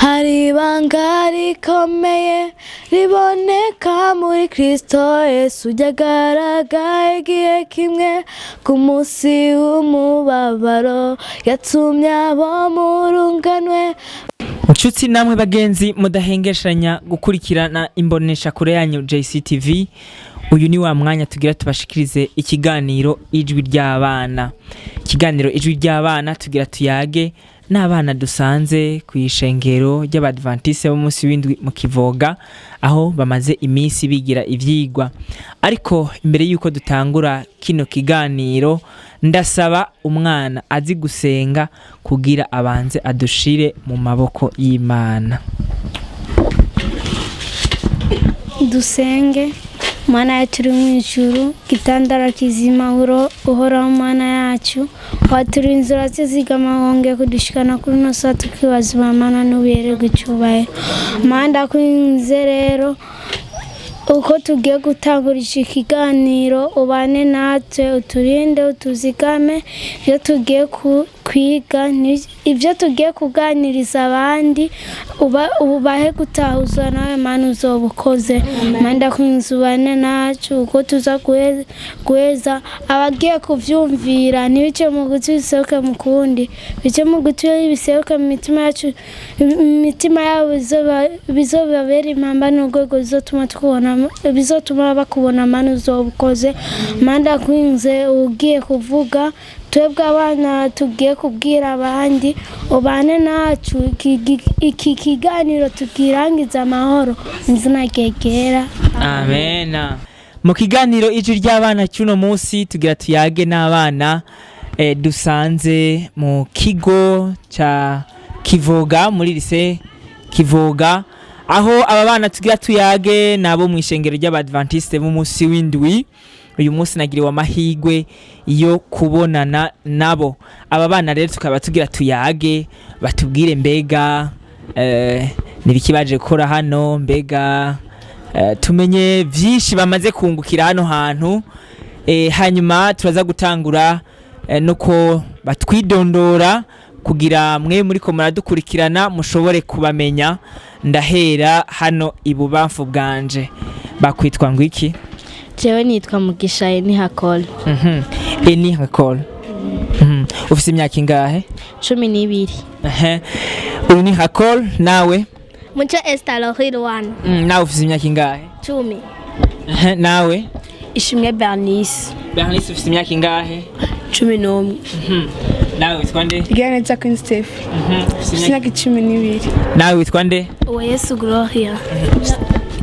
hari ibanga rikomeye riboneka muri Kristo Yesu ryagaragaye igihe kimwe ku munsi w'umubabaro yatumye abo murunganwe. Nshuti namwe bagenzi mudahengeshanya gukurikirana imbonesha kure yanyu JCTV, uyu ni wa mwanya tugira tubashikirize ikiganiro ijwi ry'abana. Ikiganiro ijwi ry'abana tugira tuyage n'abana dusanze ku ishengero ry'Abadventiste bo munsi w'indwi mu Kivoga, aho bamaze iminsi bigira ivyigwa. Ariko imbere yuko dutangura kino kiganiro, ndasaba umwana azi gusenga kugira abanze adushire mu maboko y'Imana. Dusenge. Mana yacu uri mu ijuru, gitandara kizima uhoraho Mana yacu, waturi inzira zigama wongeye kudushikana kuri no saa tukibaza Mana n'ubererwe icyubahiro. Mana ndakwinze rero uko tugiye gutangura iki kiganiro, ubane natwe, uturinde, utuzigame, ibyo tugiye kwiga ibyo tugiye kuganiriza abandi, ubahe gutahuza nawe Mana uzobukoze. Mana ndakwinze ubane nacu uko tuza guheza abagiye kuvyumvira, ntibice mu gutwi biseruke mu kundi, bice mu gutwi biseruke mu mitima yacu, imitima yabo bizobabera impamba n'urwego bizotuma bakubona Mana uzobukoze. Mana ndakwinze ugiye kuvuga, twebwe abana tugiye kubwira abandi, ubane nacu iki kiganiro tukirangiza amahoro izina ryegera. Amen. Mu kiganiro ijwi ry'abana cy'uno munsi tugira tuyage n'abana dusanze mu kigo ca Kivoga, muri lise Kivoga, aho aba bana tugira tuyage nabo mu ishengero ry'Abadventiste bo munsi w'indwi. Uyu munsi nagiriwe amahigwe yo kubonana nabo. Aba bana rero tukaba tugira tuyage batubwire mbega nibiki baje gukora hano, mbega tumenye vyinshi bamaze kungukira hano hantu. Hanyuma turaza gutangura nuko batwidondora kugira mwe muri ko muradukurikirana mushobore kubamenya. Ndahera hano ibubamfu bwanje. Bakwitwa ngwiki? Jewe nitwa Mugisha Eni Hakol. Eni Hakol. Ufise imyaka ingahe? 12. Uri ni Hakol, nawe? Mucho Estalorwan. Nawe ufise imyaka ingahe? 10. Nawe? Ishimwe Bernice. Bernice ufise imyaka ingahe? 11. Nawe witwa nde? Iganeza Queen Steph. Ufise imyaka 12. Nawe witwa nde? Uweyesu Gloria.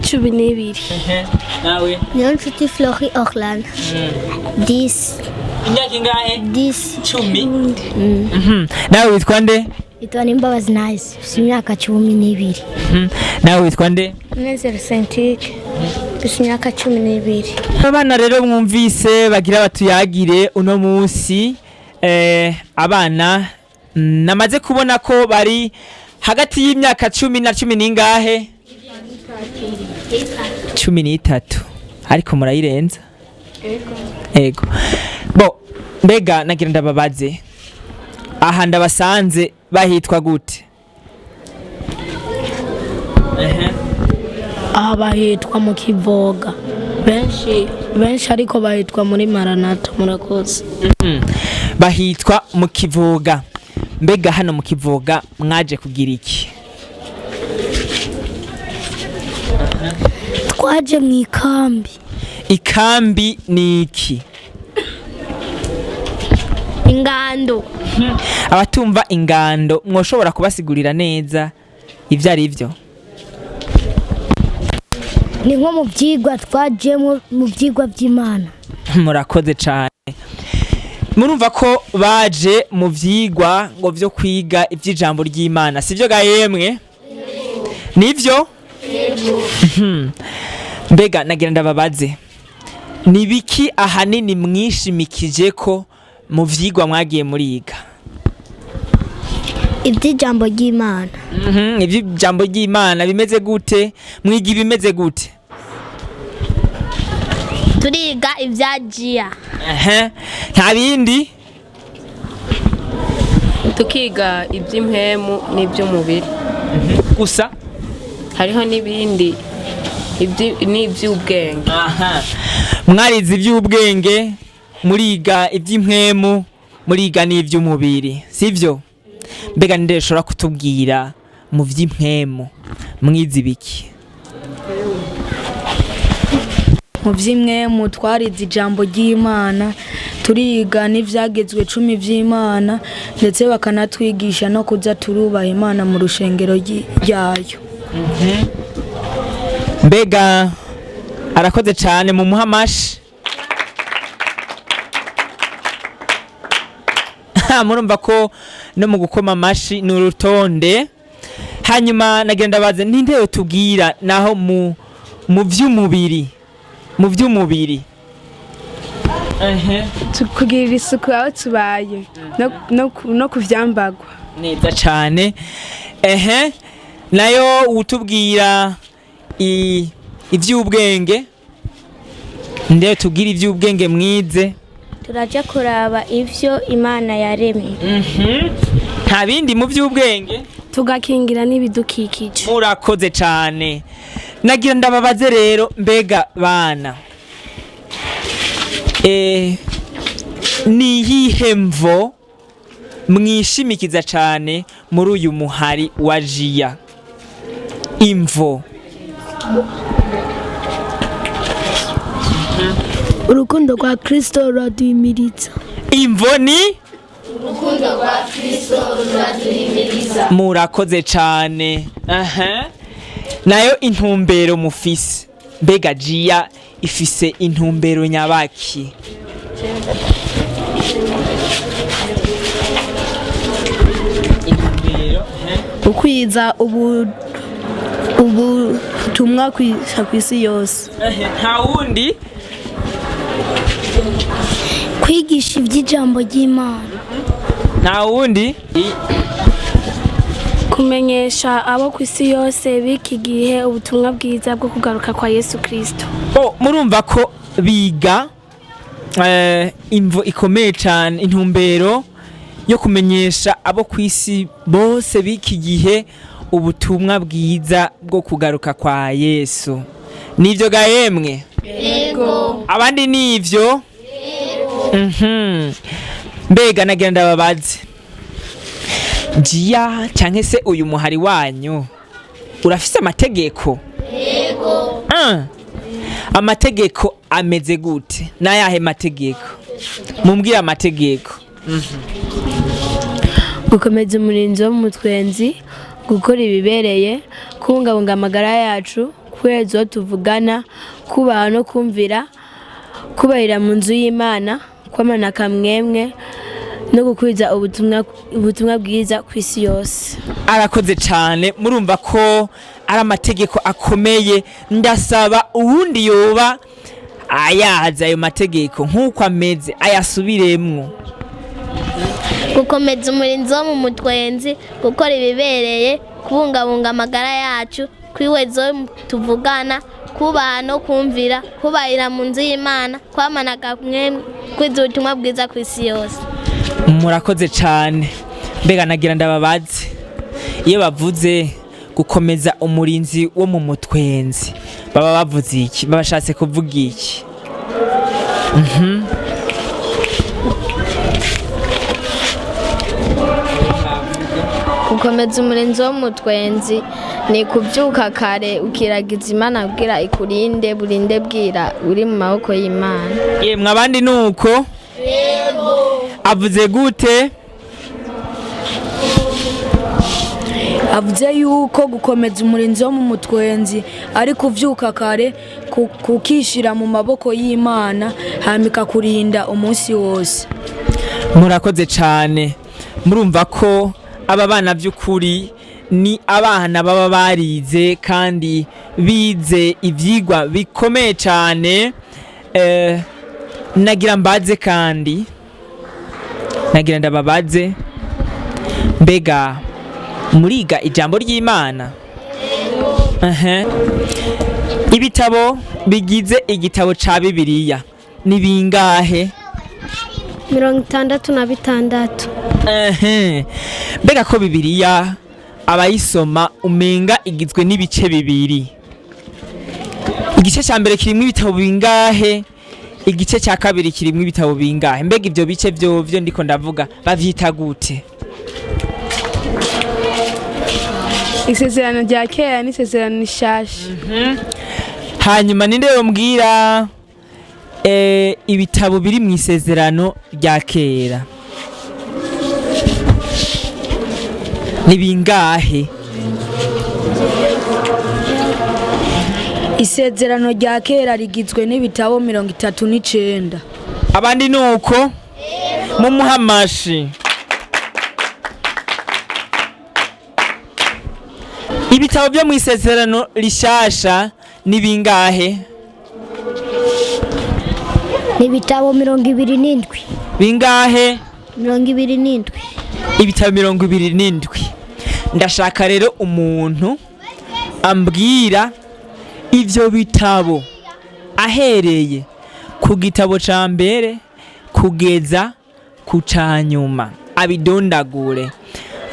12. Nawe? Niyonshuti Flori Orlan. 10. Imyaka ingahe? 10. 10. Nawe witwa nde? Itwa Nimbabazi Nice. Ufise imyaka 12. Nawe witwa nde? Nezero Saint-Luc. Ufise imyaka 12. Abana rero mwumvise bagira batuyagire uno munsi. Abana namaze kubona ko bari hagati y'imyaka 10 na 10 ningahe? 13. Ariko murayirenza? Ego. Bo mbega nagira ndababaze, aha ndabasanze bahitwa gute? Aha bahitwa mu Kivoga. Benshi ariko bahitwa muri Maranatha. Murakoze. Bahitwa mu Kivoga. Mbega hano mu Kivoga mwaje kugira iki? Twaje mu ikambi. Ikambi ni iki? Ingando. Abatumva ingando mwoshobora kubasigurira neza ivyo ari byo? Ni nko mu vyigwa twaje mu vyigwa by'Imana. Murakoze cyane. Murumva ko baje mu vyigwa ngo vyo kwiga ivy'ijambo ry'Imana, sivyo ga yemwe? Nivyo? Mbega nagira ndababaze, nibiki ahanini mwishimikije ko mu vyigwa mwagiye muriga? Ivy'ijambo ry'Imana. Ivy'ijambo ry'Imana bimeze gute? Mwiga bimeze gute? Turiga ivyajiya. Nta bindi? Tukiga iby'impemu n'iby'umubiri. gusa hariho n'ibindi n'ivy'ubwenge. aha mwarize iby'ubwenge muriga iby'impwemu muriga n'iby'umubiri sivyo mbega ninde ushobora kutubwira mu by'impwemu mwize ibiki mu by'imwemu twarize ijambo ry'Imana turiga n'ivyagezwe 10 vy'Imana ndetse bakanatwigisha no kuza turubaha Imana mu rushengero ryayo. mbega arakoze cyane mu muhamashi murumva ko no mu gukoma amashi ni urutonde hanyuma nagenda baze ninde tubwira naho mu by'umubiri kugirira isuku aho tubaye no kuvyambagwa neza cyane nayo utubwira iby'ubwenge nde tubwira iby'ubwenge mwize turaje kuraba ivyo Imana yaremye. nta bindi mu by'ubwenge tugakingira n'ibidukikije. murakoze cyane nagira ndababaze rero mbega bana ni iyihe mvo mwishimikiza cyane muri uyu muhari wa jiya imvo Urukundo rwa Kristo ruraduhimiriza. imvo ni urukundo rwa Kristo ruraduhimiriza. murakoze cyane nayo intumbero mufise mbega jiya ifise intumbero nyabaki Ukwiza ubutumwa kw'isi yose. nta wundi Kwigisha iby'ijambo ry'Imana. nta wundi Kumenyesha abo ku isi yose biki gihe ubutumwa bwiza bwo kugaruka kwa Yesu Kristo. murumva ko biga imvo ikomeye cyane intumbero yo kumenyesha abo ku isi bose biki gihe ubutumwa bwiza bwo kugaruka kwa Yesu nivyo gahemwe yego abandi nivyo mbega nagira ndababaze jiya canke se uyu muhari wanyu urafise amategeko yego amategeko ameze gute nayahe mategeko mumbwira amategeko Gukomeza umurinzi wo mu twenzi gukora ibibereye kubungabunga amagara yacu kwezo tuvugana kubaha no kumvira kubahira mu nzu y'Imana kwamana kamwemwe no gukwiza ubutumwa bwiza ku isi yose. arakoze cyane murumva ko ari amategeko akomeye ndasaba uwundi yoba ayaza ayo mategeko nk'uko ameze ayasubiremwo Gukomeza umurinzi wo mu mutwenzi, gukora ibibereye, kubungabunga amagara yacu, kwiwezo tuvugana, kubaha no kumvira, kubahira mu nzu y'Imana, kwamana kamwe kwiza ubutumwa bwiza ku isi yose. murakoze cyane mbega nagira ndababaze iyo bavuze gukomeza umurinzi wo mu mutwenzi baba bavuze iki babashatse kuvuga iki Gukomeza umurinzi wo mu twenzi ni kubyuka kare ukiragiza Imana bwira ikurinde burinde bwira uri mu maboko y'Imana. yemwe abandi nuko yego avuze gute Avuze yuko gukomeza umurinzi wo mu mutwenzi ari kuvyuka kare kukishira mu maboko y'Imana hamika kurinda umunsi wose. murakoze cyane murumva ko aba bana by'ukuri ni abana baba barize kandi bize ibyigwa bikomeye cyane nagira mbaze kandi nagira ndababaze mbega muriga ijambo ry'Imana ibitabo bigize igitabo ca Bibiliya ni bingahe 66. mbega ko Bibiliya abayisoma umenga igizwe n'ibice bibiri. Igice cya mbere kirimo ibitabo bingahe, igice cya kabiri kirimo ibitabo bingahe? Mbega ibyo bice byo ndiko ndavuga bavyita gute? Isezerano rya kera n'isezerano rishasha. Hanyuma ninde yombwira ibitabo biri mu isezerano rya kera ni bingahe? Isezerano rya kera rigizwe n'ibitabo 39. Abandi nuko mu muhamashi. Ibitabo byo mu isezerano rishasha ni bingahe? Ibitabo 27. Bingahe? 27. Ibitabo 27. Ndashaka rero umuntu ambwira ivyo bitabo ahereye ku gitabo ca mbere kugeza ku canyuma abidondagure.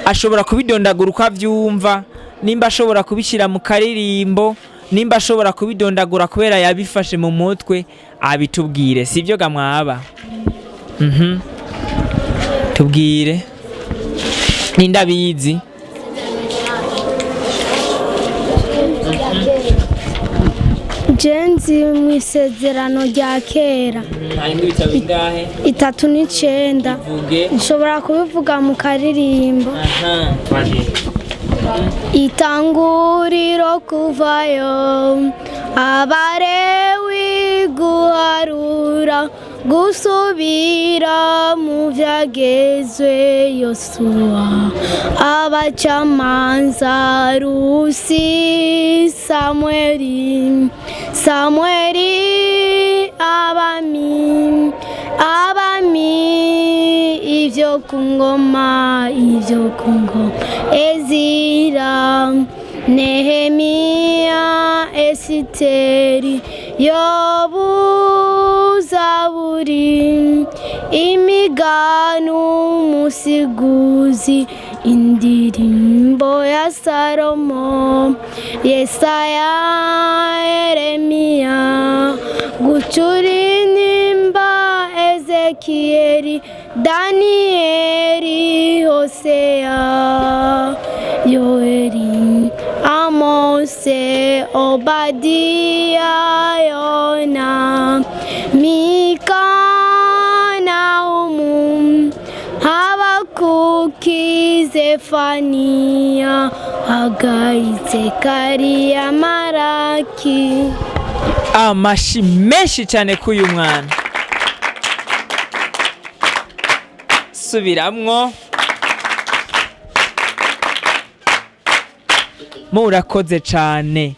Ashobora kubidondagura uko avyumva, nimba ashobora kubishira mu karirimbo, nimba ashobora kubidondagura kubera yabifashe mu mutwe, abitubwire. Sivyo gamwaba? Tubwire. Nindabizi. Jenzi mu isezerano rya kera. Harimo ibitabo bingahe? 39. Vuge. Nshobora kubivuga mu karirimbo. Itanguriro kuvayo, abarewi guharura, gusubira mu vyagezwe Yosuwa, abacamanza Rusi, Samweli, abami, ivyo kungoma, Ezira, Nehemiya, Esiteri, Yobu, Zaburi, imigano, musiguzi, indirimbo ya Salomo, Yesaya, Yeremiya, gucura inimba, Ezekieli, Danieli, Hosea, Yoeli, Amose, Obadiya, Yona, Mika, Nahumu, Habakuki, Zefaniya, Hagai, Zekariya, Maraki. Amashi menshi cyane k'uyu mwana. Subiramwo. Murakoze cyane.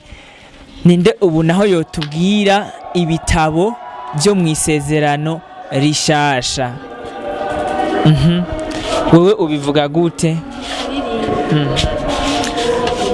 Ninde ubu naho yotubwira ibitabo byo mu isezerano rishasha? Wewe ubivuga gute?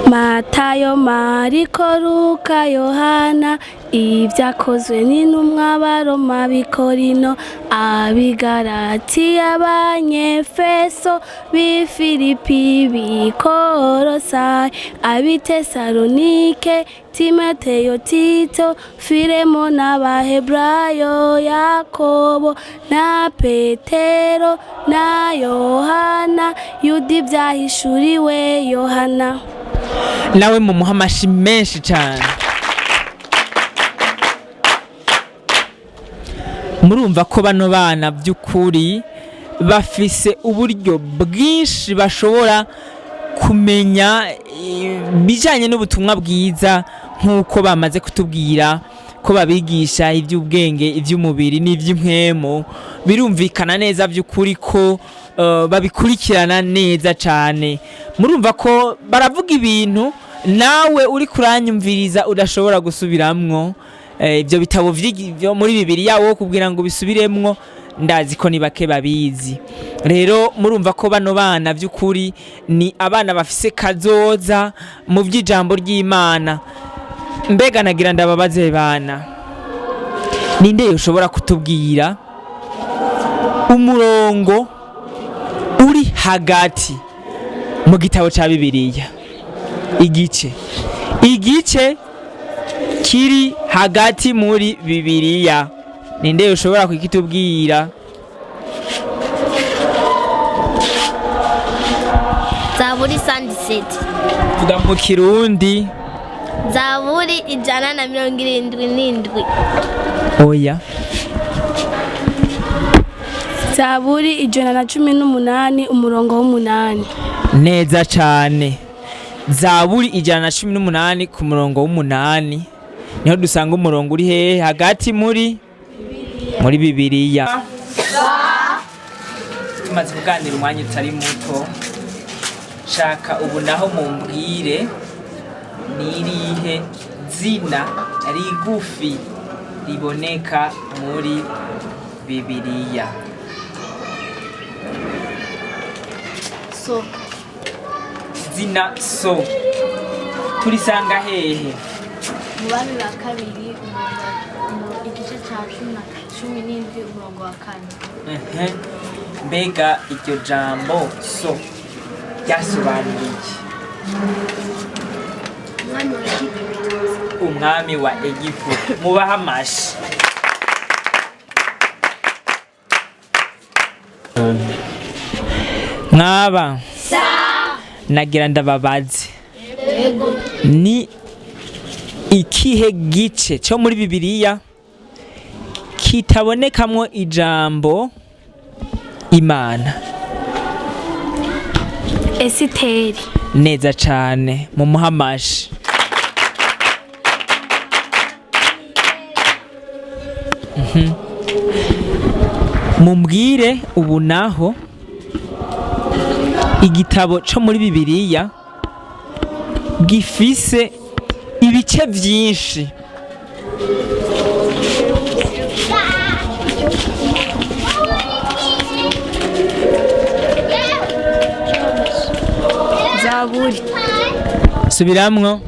Matayo, Mariko, Luka, Yohana, ibyakozwe n'intumwa, Abaroma, Bikorino, Abigalatiya, Abanyefeso, Bifilipi, Bikolosayi, Abitesalonike, Timoteyo, Tito, Filemo n'Abaheburayo, Yakobo na Petero na Yohana, Yuda ibyahishuriwe Yohana. Nawe mu muhamashi menshi cyane. Murumva ko bano bana by'ukuri bafise uburyo bwinshi bashobora kumenya bijanye n'ubutumwa bwiza, nk'uko bamaze kutubwira ko babigisha iby'ubwenge, iby'umubiri n'iby'impwemo. Birumvikana neza by'ukuri ko babikurikirana neza cyane. Murumva ko baravuga ibintu nawe uri kuranyumviriza udashobora gusubiramwo. Ibyo bitabo byo muri Bibiliya wo kubwira ngo bisubiremwo, ndazi ko ni bake babizi. Rero murumva ko bano bana by'ukuri ni abana bafise kazoza mu by'ijambo ry'Imana. Mbega nagira ndababaze bana, ninde yoshobora kutubwira umurongo uri hagati mu gitabo ca Bibiliya igice kiri hagati muri Bibiliya ninde ushobora kukitubwira? Zaburi 117. Vuga mu Kirundi. Zaburi 177. Oya. Zaburi 118 umurongo w'8. Neza cane. Zaburi 118 ku murongo w'8 niho dusanga umurongo uri hehe hagati muri Bibiliya. Tumaze kuganira umwanya utari muto, shaka ubu naho mumbwire nirihe zina rigufi riboneka muri Bibiliya. So. Zina so turisanga hehe? Mu bami ba kabiri igice cya 17 umurongo wa 4. Mbega iryo jambo so ryasobanuye iki? Umwami wa Egiputa. Mubaha amashi. Mwaba nagira ndababaze, ni ikihe gice cyo muri Bibiliya kitabonekamwo ijambo Imana? Esiteri. Neza cane, mu muhamashi. Mumbwire ubu naho igitabo cyo muri Bibiliya gifise ibice vyinshi. Zaburi. Subiramwo.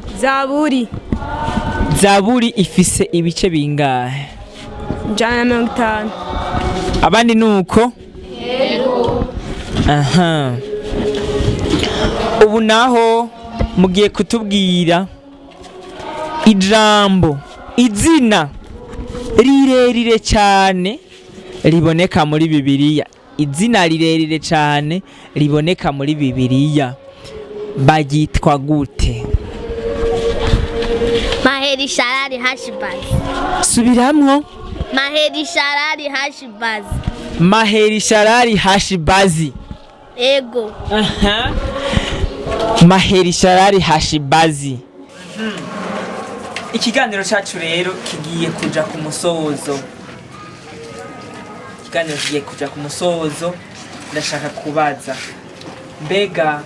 Zaburi ifise ibice bingahe? 150. Abandi nuko? Aha. Ubu naho mugiye kutubwira ijambo, izina rirerire cyane riboneka muri Bibiliya. Izina rirerire cyane riboneka muri Bibiliya bagitwa gute? Maheli Shalali Hashi Bazi. Subiramwo. Maheli Shalali Hashi Bazi. Maheli Shalali Hashi Bazi. Ego. Aha. Maheli Shalali Hashi Bazi. Ikiganiro cyacu rero kigiye kuja ku musozo. Ndashaka kubaza, mbega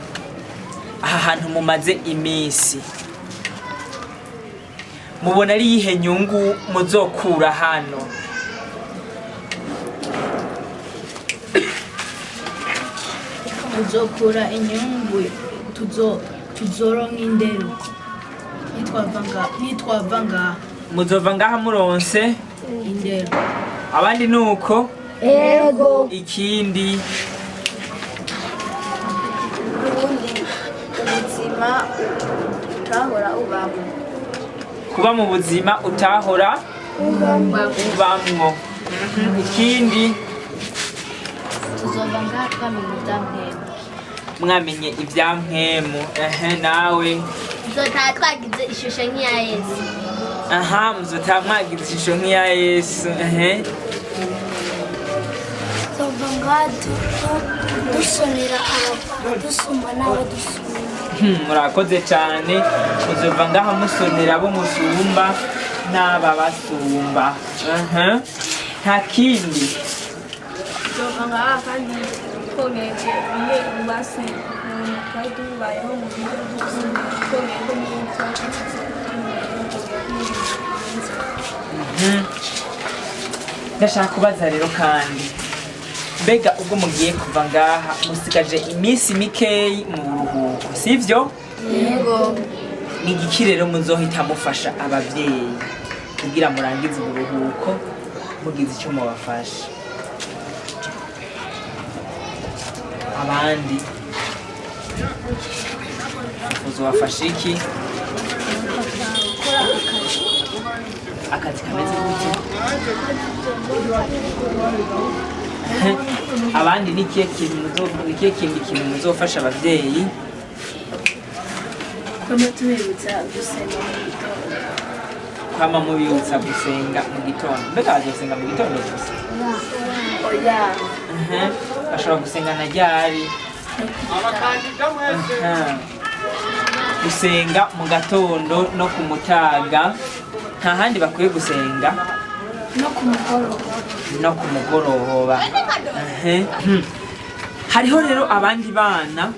aha hantu mumaze iminsi mubona ari yihe nyungu muzokura hano? Muzokura inyungu tuzoronka indero nitwava ngaha. Muzova ngaha muronse indero. Abandi nuko? Ego. Ikindi ubuzima utahora ubamwo. kuba mu buzima utahora ubamwo. Ikindi Tuzova ngaha twamenye ivy'ampemu. mwamenye ivyampemu. Nawe Tuzotaha twagize ishusho nk'iya Yesu. aha muzotaha mwagize ishusho nk'iya Yesu. Tuzova ngaha dusomera abadusumba n'abadusumba. Murakoze cyane. Muzova ngaha musonera abo musumba n'ababasumba. Nta kindi. Tuzova ngaha kandi twongeye bimwe mu basi twari tubayeho mu gihugu twongeye ko n'icyo Ndashaka kubaza rero kandi, mbega ubwo mugiye kuva ngaha musigaje iminsi mikeyi mu buruhuko, sivyo? Yego. Ni igiki rero muzohita mufasha abavyeyi kugira murangize uburuhuko mugize icyo mubafasha? Abandi uzobafasha iki? Akazi kameze gute? Abandi ni ikihe kintu muzofasha abavyeyi? Kwama mubibutsa gusenga mu gitondo. Mbega bazosenga mu gitondo gusa? Bashobora gusenga na ryari? Gusenga mu gatondo no ku mutaga, nta handi bakwiye gusenga? No ku mugoroba. Hariho rero abandi bana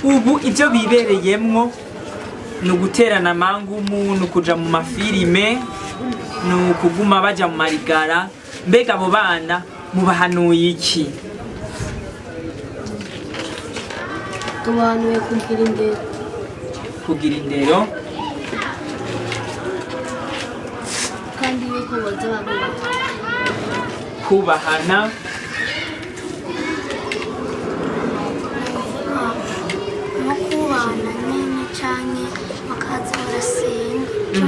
ubu ibyo bibereyemwo ni uguterana amangumu, ni ukuja mu mafilime, ni ukuguma baja mu marigara. Mbega abo bana mubahanuye iki? Tubahanuye kugira indero. Kugira indero kandi yuko boza kubahana, nko kubana nyine cyane bakaza barasenga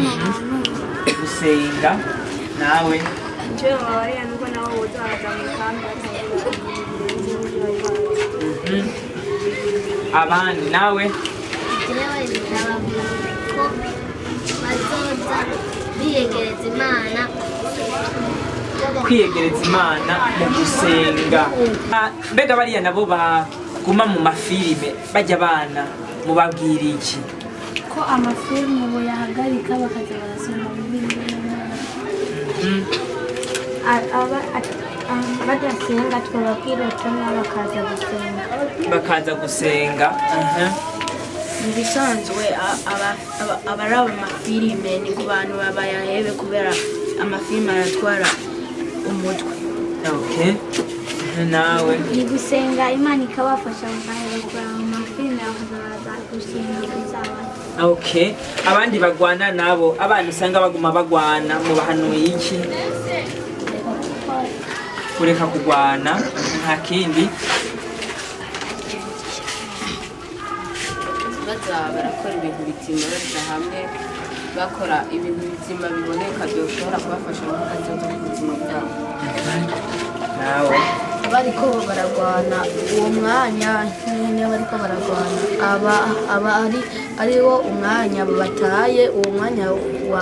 gusenga. Nawe njyewe wabariya nuko nabo boza baraza kandi abandi nawe jewe ndababwira ko bazoza biyegereza Imana, kwiyegereza Imana mu gusenga. Mbega bariya nabo baguma mu mafilime bajya abana mubabwira iki? ko amafilime ubu yahagarika bakaza barasoma bibiliya badasenga twababwira cyangwa bakaza gusenga. Mu bisanzwe abaraba amafilime ni ku bantu babayahebe kubera amafilime aratwara umutwe. Okay. Nawe ni gusenga Imana ikabafasha bakahera kuraba amafilime bakaza gusenga bizabana. Okay. Abandi bagwana nabo, abana usanga baguma bagwana, mubahanuye iki? Kureka kugwana, nta kindi. baza barakora ibintu bizima, baza hamwe bakora ibintu bizima biboneka byoshobora kubafasha mu kazoza k'ubuzima bwabo. Nawe bariko baragwana uwo mwanya nyine bariko baragwana aba ari wo umwanya bataye, uwo mwanya uba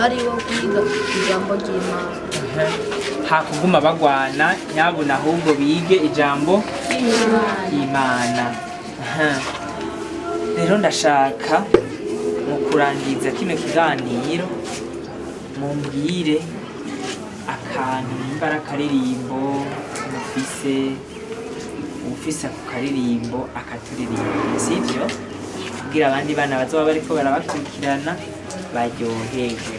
ari wo kwiga ijambo ry'Imana. hakuguma bagwana, nyabuna ahubwo bige ijambo ry'Imana. Rero ndashaka mu kurangiza kino kiganiro mumbwire akantu nimbara akaririmbo ufise ako karirimbo akaturirimba, sivyo? Kugira abandi bana bazoba bariko barabakurikirana baryoherwe.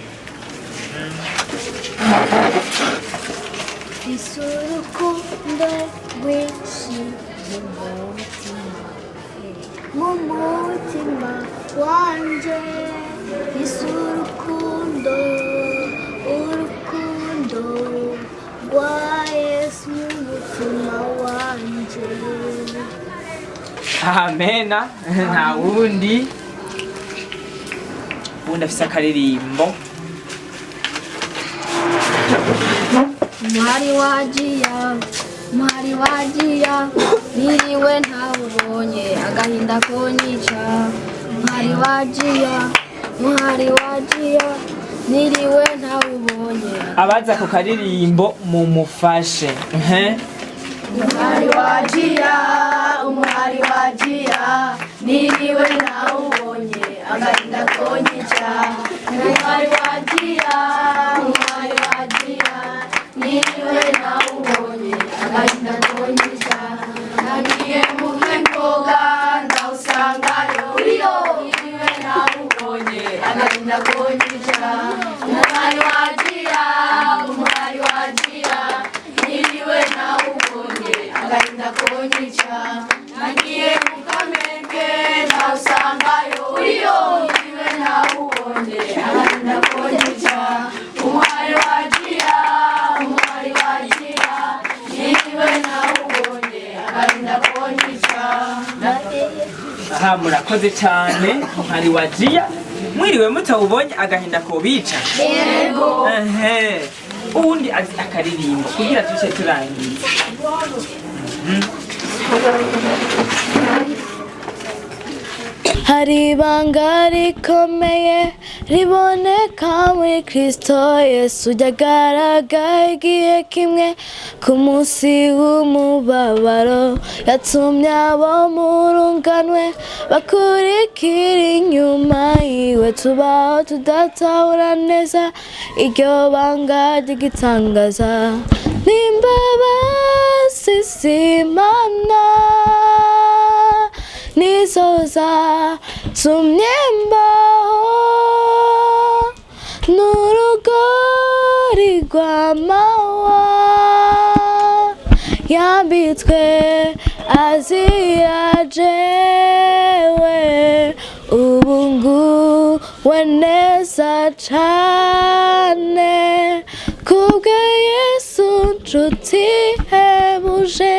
Isurukundo rwinshi mu mutima wanje, isurukundo urukundo rwa Yesu mu mutima wanje. Amena. Nta wundi afise akaririmbo. Muhari wagiya niriwe ntawubonye agahinda konyica. Muhari wagiya niriwe ntawubonye. Abaza ku karirimbo mumufashe. Umuhari wagiya niriwe ntawubonye agahinda konyica. Umuhari wagiya niriwe ntawubonye agahinda konyica. Nagiye mu bw'imboga ndawusangayo iyo niriwe ntawubonye agahinda konyica. Umuhari wagiya niriwe ntawubonye agahinda konyica. Nagiye mu kamenge ndawusangayo iyo niriwe ntawubonye agahinda konyica. Umuhari wagiya niriwe ntawubonye agahinda konyica. murakoze cyane hari wajiya mwiriwe mutawubonye agahinda ko bica yego ubundi azi akaririmbo kugira tuce turangiza hari ibanga rikomeye riboneka muri Kristo Yesu ryagaragaye igihe kimwe ku munsi w'umubabaro yatumye abo mu runganwe bakurikira inyuma yiwe tubaho tudatahura neza iryo banga ry'igitangaza n'imbabazi z'Imana nizoza tumye mbaho n'urugori rw'amahwa yambitswe azira jewe ubu nguwe neza cane kubwa Yesu nshuti ihebuje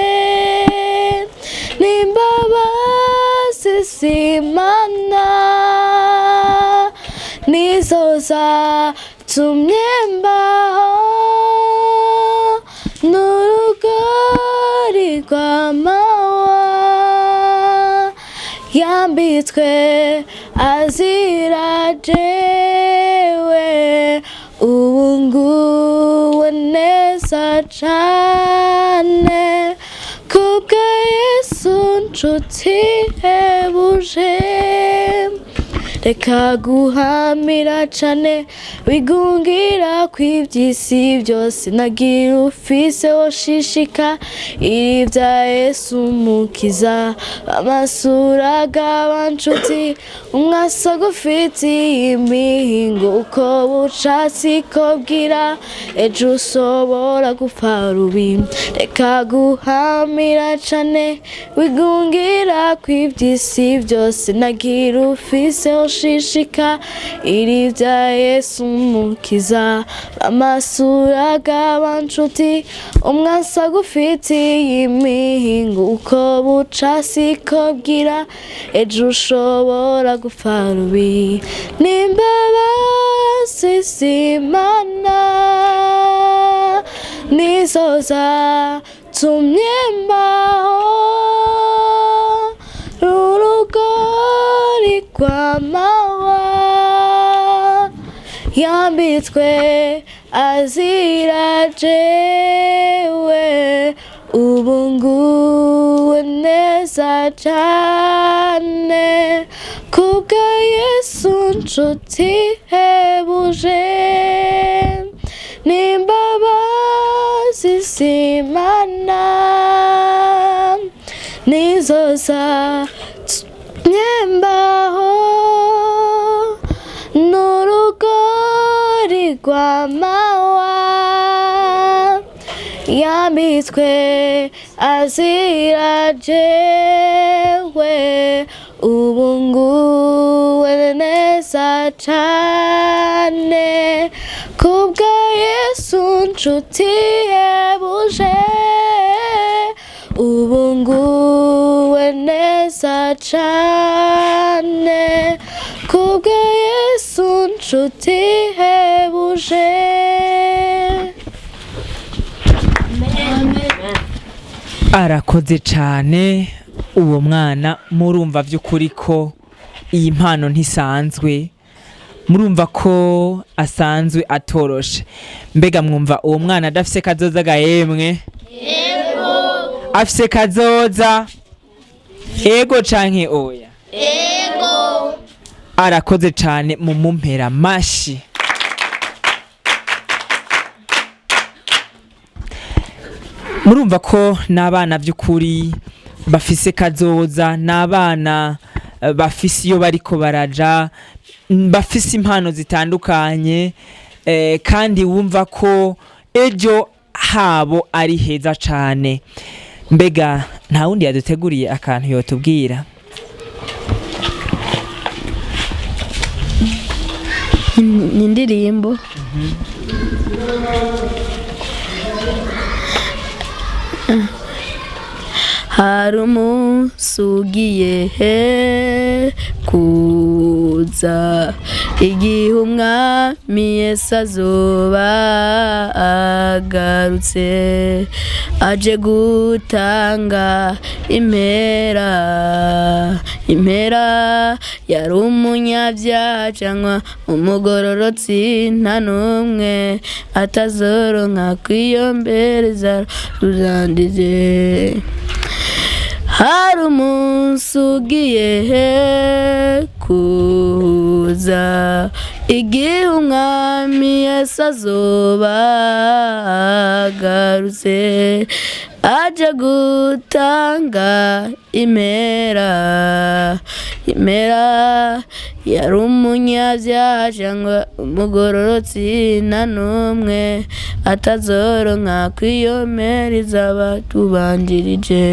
n'imbabazi z'Imana nizoza tumye mbaho n'urugori rw'amahwa yambitswe azira jewe ubu nguwe neza cane kubwa Yesu nshuti ihebuje reka guhamira cane wigungira kw'ivy'isi byose nagira ufise woshishika iri vya Yesu mukiza amasura g'abanshuti umwasa gufitiye imihingo uko buca siko bwira ejo usobora gupfa rubi reka guhamira cane wigungira kw'ivy'isi byose nagira ufise woshishika iri vya Yesu mukiza amasura g'abanshuti umwasa gufitiye imihingo uko buca siko bwira ejo ushobora gupfa rubi n'imbabazi z'Imana nizoza tumye mbaho n'urugori rw'amahwa yambitswe azira jewe ubu nguwe neza cane kubwa Yesu nshuti ihebuje n'imbabazi z'Imana nizoza tumye mbaho n'urugori rw'amahwa yambitswe azira jewe ubu nguwe neza cane kubwa Yesu nshuti ihebuje ubu nguwe neza cane kubwa Yesu nshuti ihebuje arakoze cyane uwo mwana murumva by'ukuri ko iyi mpano ntisanzwe murumva ko asanzwe atoroshe mbega mwumva uwo mwana adafise kazoza gahemwe yego afise kazoza ego canke oya ego arakoze cyane mu mumpera mashi murumva ko n'abana by'ukuri bafise kazoza n'abana bafise iyo bariko baraja bafise impano zitandukanye kandi wumva ko ejo habo ari heza cane mbega nta wundi yaduteguriye akantu yotubwira ni indirimbo hari umunsi ugiye kuza igihe umwami Yesu azoba agarutse aje gutanga impera yari umunyabyaha cyangwa umugororotsi nta n'umwe atazoronka kwiyombereza ruzandize hari umunsi ugiye kuza igihe umwami Yesu azoba agarutse aje gutanga impera yari umunyabyaha cyangwa umugororotsi nta n'umwe atazoronka kwiyomeriza abatubanjirije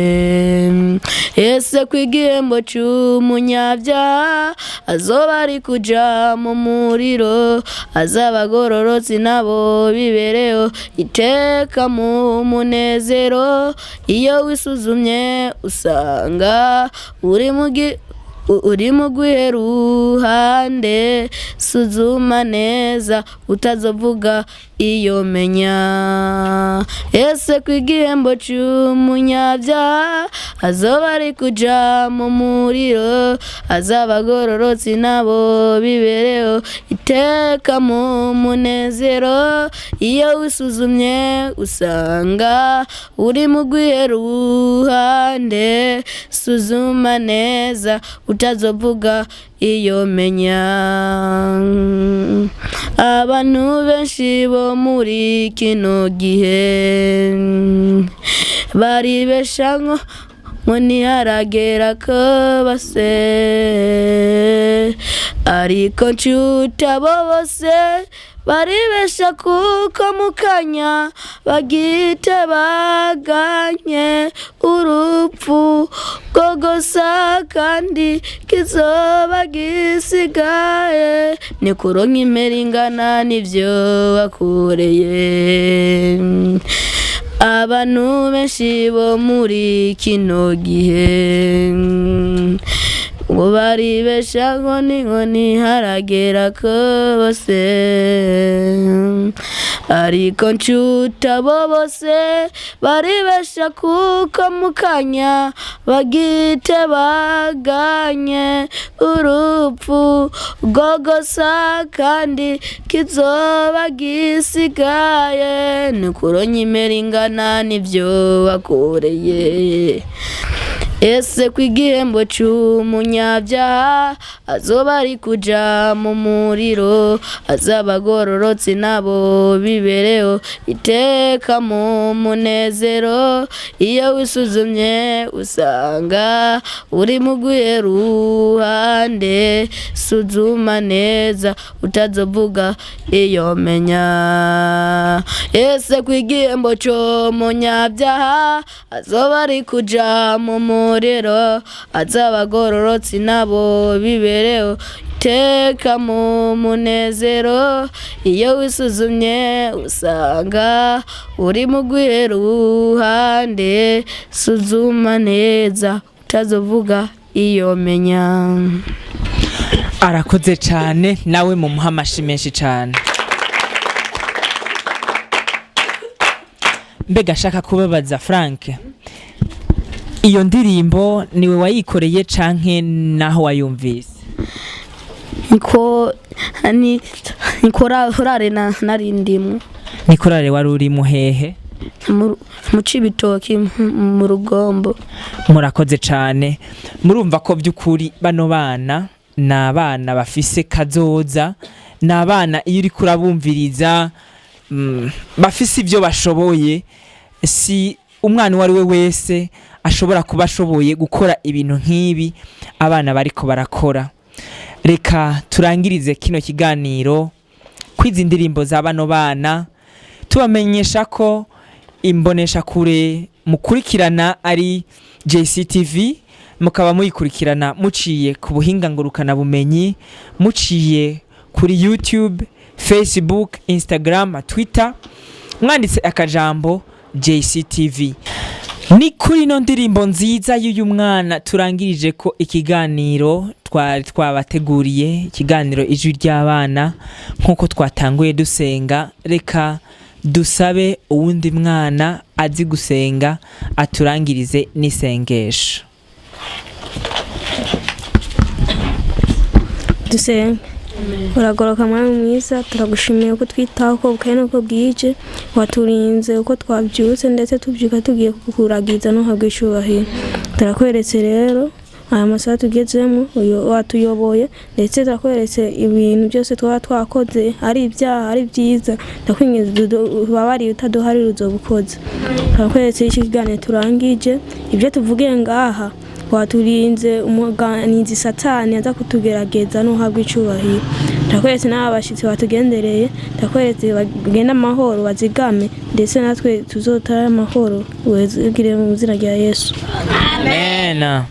ese ko igihembo cy'umunyabyaha azoba ari kuja mu muriro azabagororotsi nabo bibereho iteka mu munezero iyo wisuzumye usanga uri mu rw'iruhande suzuma neza utazovuga iyo menya ese ko igihembo cy'umunyabyaha azoba ari kuja mu muriro azabagororotsi nabo bibereho iteka mu munezero iyo wisuzumye usanga uri mu rw'iruhande suzuma neza utazovuga iyo menya abantu benshi bo muri kino gihe baribesha ngo ntiharagera ko base ariko nshuta bo bose baribesha kuko mukanya bagite baganye urupfu gogosa kandi kizoba gisigaye ni kuronka imperingana n'ivyo wakoreye abantu benshi bo muri kino gihe ngo baribesha ngo ntiharagera ko bose ariko nshuta bo bose baribesha kuko mukanya bagite baganye urupfu gogosa kandi kizoba gisigaye ni kuronka imperingana n'ivyo wakoreye ese ko igihembo cy'umunyabyaha azoba ari kuja mu muriro azabagororotsi nabo bibereho iteka mu munezero iyo wisuzumye usanga uri mu rw'iruhande suzuma neza utazovuga iyo menya ese ko igihembo cy'umunyabyaha azoba ari kuja mu muriro azabagororotsi nabo bibereho iteka mu munezero iyo wisuzumye usanga uri mu rw'iruhande suzuma neza utazovuga iyo menya arakoze cyane nawe mu muhamashi menshi cyane mbega ashaka kubabaza Frank iyo ndirimbo niwe wayikoreye canke naho wayumvise niko horare narindimwe nikorare wari uri muhehe mu Cibitoki mu Rugombo murakoze cyane murumva ko by'ukuri bano bana n'abana bafise kazoza n'abana iyo uri kurabumviriza bafise ibyo bashoboye si umwana wari we wese ashobora kuba ashoboye gukora ibintu nk'ibi abana bariko barakora reka turangirize kino kiganiro kwiza indirimbo za bano bana tubamenyesha ko imbonesha kure mukurikirana ari JCTV mukaba muyikurikirana muciye ku buhinga ngurukana bumenyi muciye kuri YouTube, Facebook, Instagram, Twitter mwanditse akajambo JCTV ni kuri ino ndirimbo nziza y'uyu mwana turangirije ko ikiganiro twari twabateguriye, ikiganiro ijwi ry'abana. Nk'uko twatanguye dusenga, reka dusabe uwundi mwana azi gusenga aturangirize n'isengesho. Dusenga. Uragoroka mwana mwiza, turagushimiye ko twitaho ko bukeye nuko bwije, waturinze uko twabyutse ndetse tubyuka tugiye kukuragiza no habwa icubahiro. Turakweretse rero aya masaha tugezemo, watuyoboye ndetse turakweretse ibintu byose twaba twakoze, ari ibyaha ari byiza, ndakwinginze ubabariye utaduharira uzobukoze. Turakweretse iki kiganiro turangije, ibyo tuvugiye ngaha waturinze umuganizi Satani aza kutugerageza no habwa icubahiro. Turakweretse n'abashitsi batugendereye, turakweretse bagenda amahoro bazigame, ndetse natwe tuzotara amahoro wezigire mu izina rya Yesu. Amen.